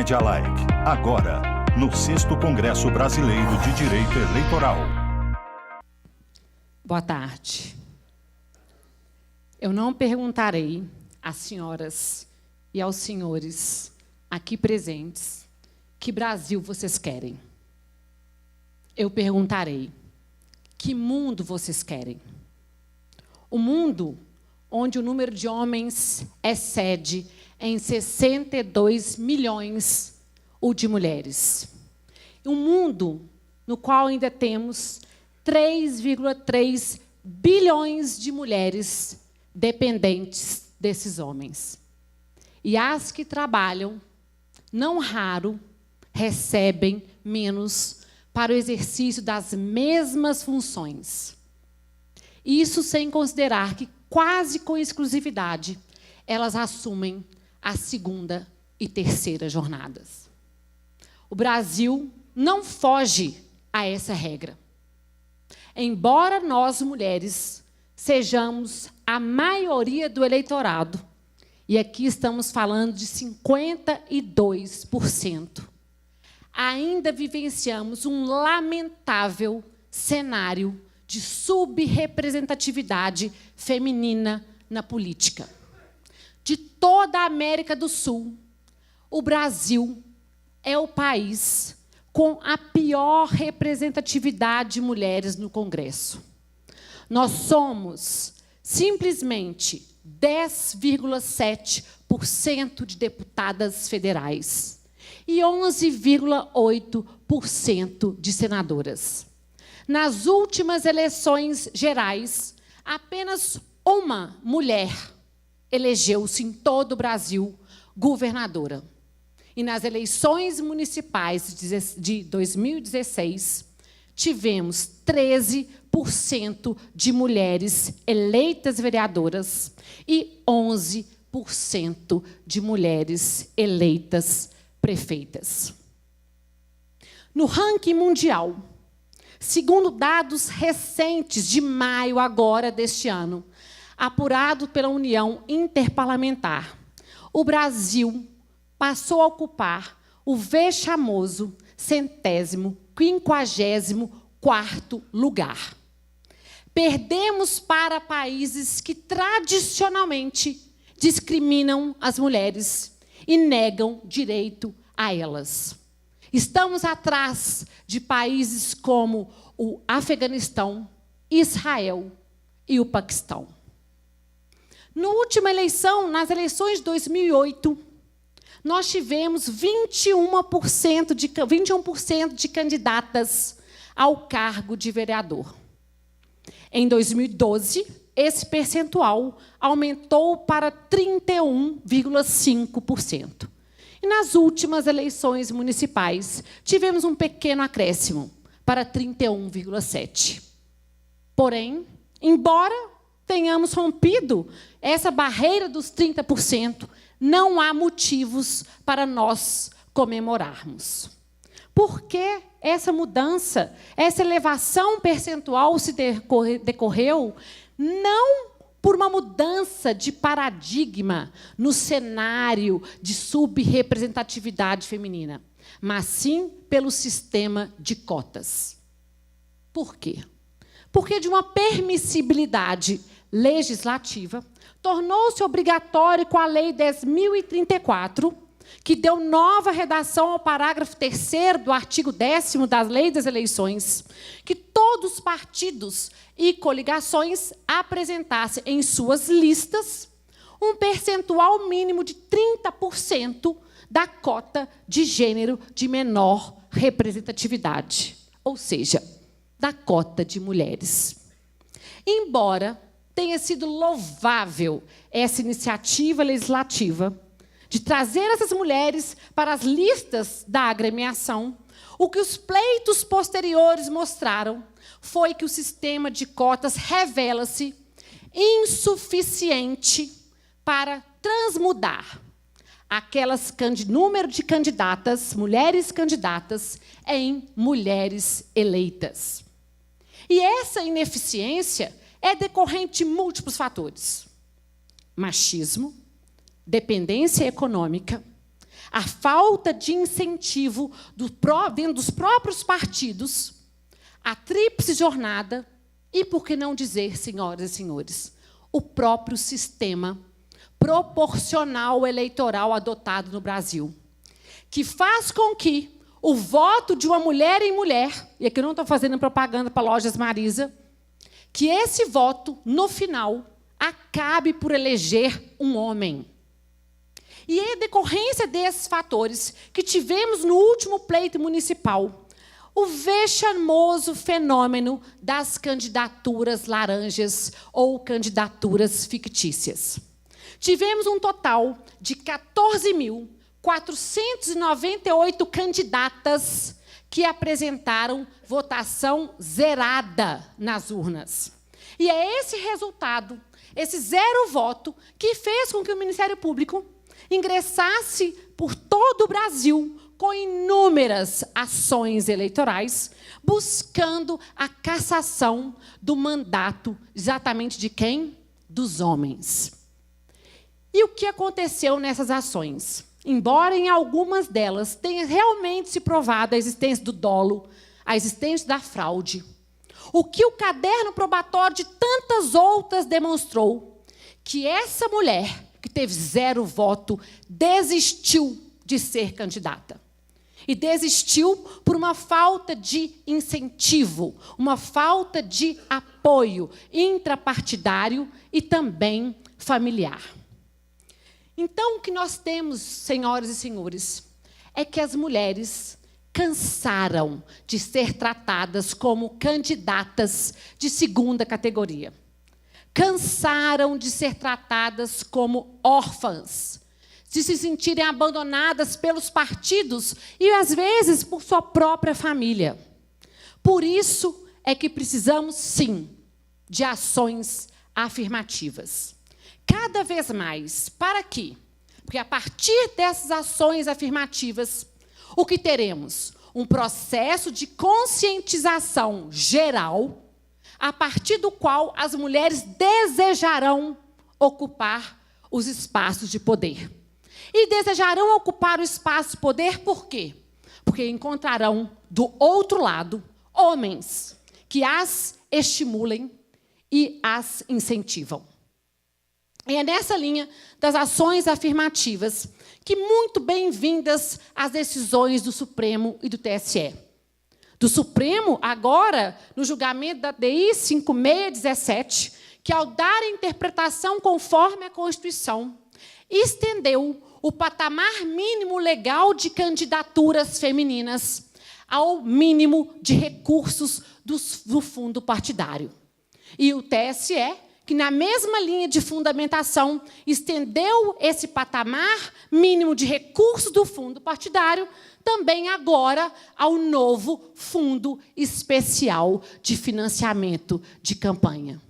Media Like, agora, no 6º Congresso Brasileiro de Direito Eleitoral. Boa tarde. Eu não perguntarei às senhoras e aos senhores aqui presentes que Brasil vocês querem. Eu perguntarei, que mundo vocês querem? O mundo onde o número de homens excede em 62 milhões o de mulheres. Um mundo no qual ainda temos 3,3 bilhões de mulheres dependentes desses homens. E as que trabalham, não raro, recebem menos para o exercício das mesmas funções. Isso sem considerar que, quase com exclusividade, elas assumem a segunda e terceira jornadas. O Brasil não foge a essa regra. Embora nós, mulheres, sejamos a maioria do eleitorado, e aqui estamos falando de 52%, ainda vivenciamos um lamentável cenário de subrepresentatividade feminina na política. De toda a América do Sul, o Brasil é o país com a pior representatividade de mulheres no Congresso. Nós somos simplesmente 10,7% de deputadas federais e 11,8% de senadoras. Nas últimas eleições gerais, apenas uma mulher elegeu-se em todo o Brasil governadora. E nas eleições municipais de 2016, tivemos 13% de mulheres eleitas vereadoras e 11% de mulheres eleitas prefeitas. No ranking mundial, segundo dados recentes de maio agora deste ano, apurado pela União Interparlamentar, o Brasil passou a ocupar o vexamoso 154º lugar. Perdemos para países que tradicionalmente discriminam as mulheres e negam direito a elas. Estamos atrás de países como o Afeganistão, Israel e o Paquistão. Na última eleição, nas eleições de 2008, nós tivemos 21% de candidatas ao cargo de vereador. Em 2012, esse percentual aumentou para 31,5%. E nas últimas eleições municipais, tivemos um pequeno acréscimo para 31,7%. Porém, embora tenhamos rompido essa barreira dos 30%, não há motivos para nós comemorarmos. Por que essa mudança, essa elevação percentual se decorreu não por uma mudança de paradigma no cenário de subrepresentatividade feminina, mas sim pelo sistema de cotas. Por quê? Porque de uma permissibilidade legislativa, tornou-se obrigatório com a Lei 10.034, que deu nova redação ao parágrafo 3º do artigo 10º da Lei das Eleições, que todos os partidos e coligações apresentassem em suas listas um percentual mínimo de 30% da cota de gênero de menor representatividade, ou seja, da cota de mulheres. Embora tenha sido louvável essa iniciativa legislativa de trazer essas mulheres para as listas da agremiação, o que os pleitos posteriores mostraram foi que o sistema de cotas revela-se insuficiente para transmudar número de candidatas, mulheres candidatas, em mulheres eleitas. E essa ineficiência é decorrente de múltiplos fatores: machismo, dependência econômica, a falta de incentivo dentro dos próprios partidos, a tríplice jornada e, por que não dizer, senhoras e senhores, o próprio sistema proporcional eleitoral adotado no Brasil, que faz com que o voto de uma mulher em mulher, e aqui eu não estou fazendo propaganda para Lojas Marisa, que esse voto, no final, acabe por eleger um homem. E é decorrência desses fatores que tivemos no último pleito municipal o vexamoso fenômeno das candidaturas laranjas ou candidaturas fictícias. Tivemos um total de 14.498 candidatas que apresentaram votação zerada nas urnas. E é esse resultado, esse zero voto, que fez com que o Ministério Público ingressasse por todo o Brasil com inúmeras ações eleitorais, buscando a cassação do mandato, exatamente de quem? Dos homens. E o que aconteceu nessas ações? Embora em algumas delas tenha realmente se provado a existência do dolo, a existência da fraude, o que o caderno probatório de tantas outras demonstrou, que essa mulher, que teve zero voto, desistiu de ser candidata. E desistiu por uma falta de incentivo, uma falta de apoio intrapartidário e também familiar. Então, o que nós temos, senhoras e senhores, é que as mulheres cansaram de ser tratadas como candidatas de segunda categoria. Cansaram de ser tratadas como órfãs, de se sentirem abandonadas pelos partidos e, às vezes, por sua própria família. Por isso é que precisamos, sim, de ações afirmativas. Cada vez mais. Para quê? Porque, a partir dessas ações afirmativas, o que teremos? Um processo de conscientização geral, a partir do qual as mulheres desejarão ocupar os espaços de poder. E desejarão ocupar o espaço de poder por quê? Porque encontrarão, do outro lado, homens que as estimulem e as incentivam. E é nessa linha das ações afirmativas que muito bem-vindas as decisões do Supremo e do TSE. Do Supremo, agora, no julgamento da DI 5617, que, ao dar a interpretação conforme a Constituição, estendeu o patamar mínimo legal de candidaturas femininas ao mínimo de recursos do fundo partidário. E o TSE, que, na mesma linha de fundamentação, estendeu esse patamar mínimo de recursos do fundo partidário também agora ao novo Fundo Especial de Financiamento de Campanha.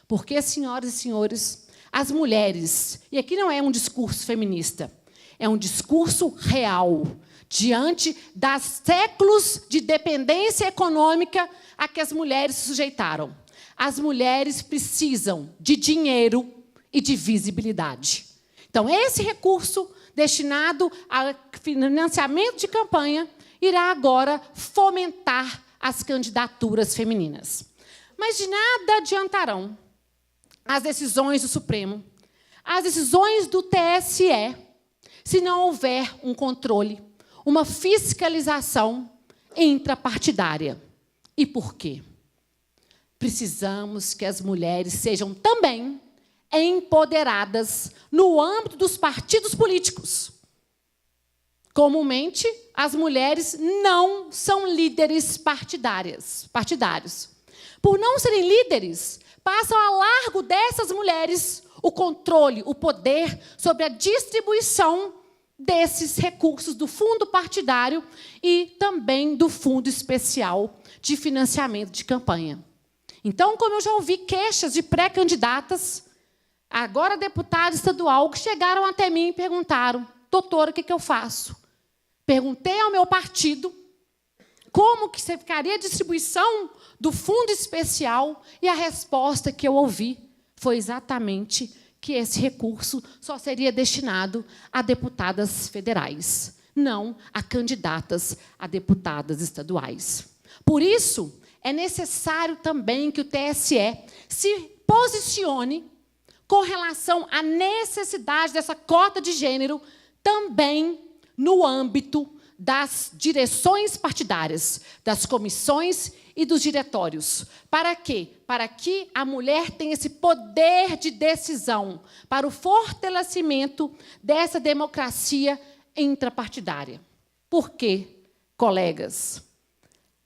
Porque, senhoras e senhores, as mulheres, e aqui não é um discurso feminista, é um discurso real, diante das séculos de dependência econômica a que as mulheres se sujeitaram. As mulheres precisam de dinheiro e de visibilidade. Então, esse recurso destinado a financiamento de campanha irá agora fomentar as candidaturas femininas. Mas de nada adiantarão as decisões do Supremo, as decisões do TSE, se não houver um controle, uma fiscalização intrapartidária. E por quê? Precisamos que as mulheres sejam também empoderadas no âmbito dos partidos políticos. Comumente, as mulheres não são líderes partidários. Por não serem líderes, passam a largo dessas mulheres o controle, o poder sobre a distribuição desses recursos do fundo partidário e também do Fundo Especial de Financiamento de Campanha. Então, como eu já ouvi queixas de pré-candidatas, agora deputada estadual, que chegaram até mim e perguntaram: doutora, o que eu faço? Perguntei ao meu partido como que você ficaria a distribuição do fundo especial e a resposta que eu ouvi foi exatamente que esse recurso só seria destinado a deputadas federais, não a candidatas a deputadas estaduais. Por isso, é necessário também que o TSE se posicione com relação à necessidade dessa cota de gênero também no âmbito das direções partidárias, das comissões e dos diretórios. Para quê? Para que a mulher tenha esse poder de decisão para o fortalecimento dessa democracia intrapartidária. Por quê, colegas?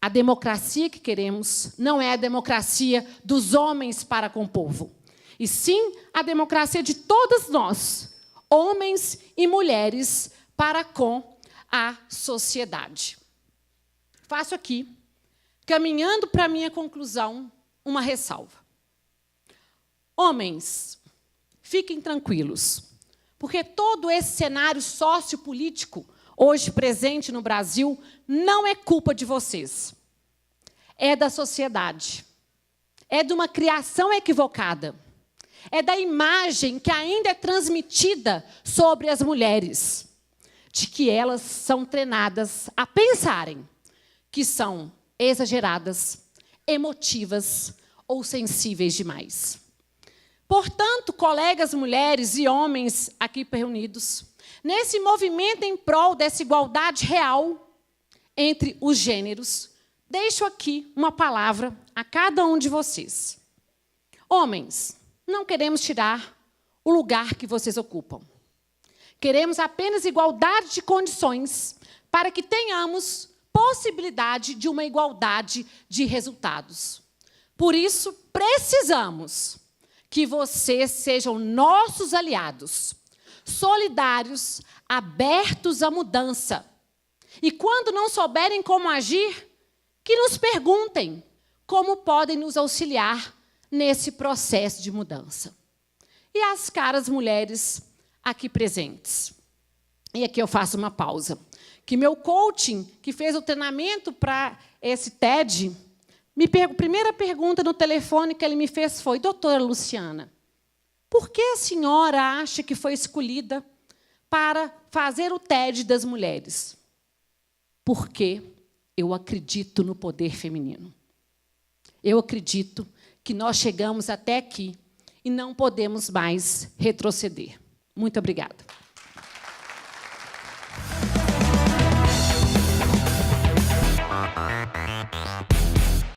A democracia que queremos não é a democracia dos homens para com o povo, e sim a democracia de todas nós, homens e mulheres, para com a sociedade. Faço aqui, caminhando para a minha conclusão, uma ressalva. Homens, fiquem tranquilos, porque todo esse cenário sociopolítico hoje presente no Brasil não é culpa de vocês. É da sociedade. É de uma criação equivocada. É da imagem que ainda é transmitida sobre as mulheres, de que elas são treinadas a pensarem que são exageradas, emotivas ou sensíveis demais. Portanto, colegas mulheres e homens aqui reunidos, nesse movimento em prol dessa igualdade real entre os gêneros, deixo aqui uma palavra a cada um de vocês. Homens, não queremos tirar o lugar que vocês ocupam. Queremos apenas igualdade de condições para que tenhamos possibilidade de uma igualdade de resultados. Por isso, precisamos que vocês sejam nossos aliados, solidários, abertos à mudança. E, quando não souberem como agir, que nos perguntem como podem nos auxiliar nesse processo de mudança. E as caras mulheres aqui presentes. E aqui eu faço uma pausa. Que meu coaching, que fez o treinamento para esse TED, a primeira pergunta no telefone que ele me fez foi: doutora Luciana, por que a senhora acha que foi escolhida para fazer o TED das mulheres? Porque eu acredito no poder feminino. Eu acredito que nós chegamos até aqui e não podemos mais retroceder. Muito obrigada.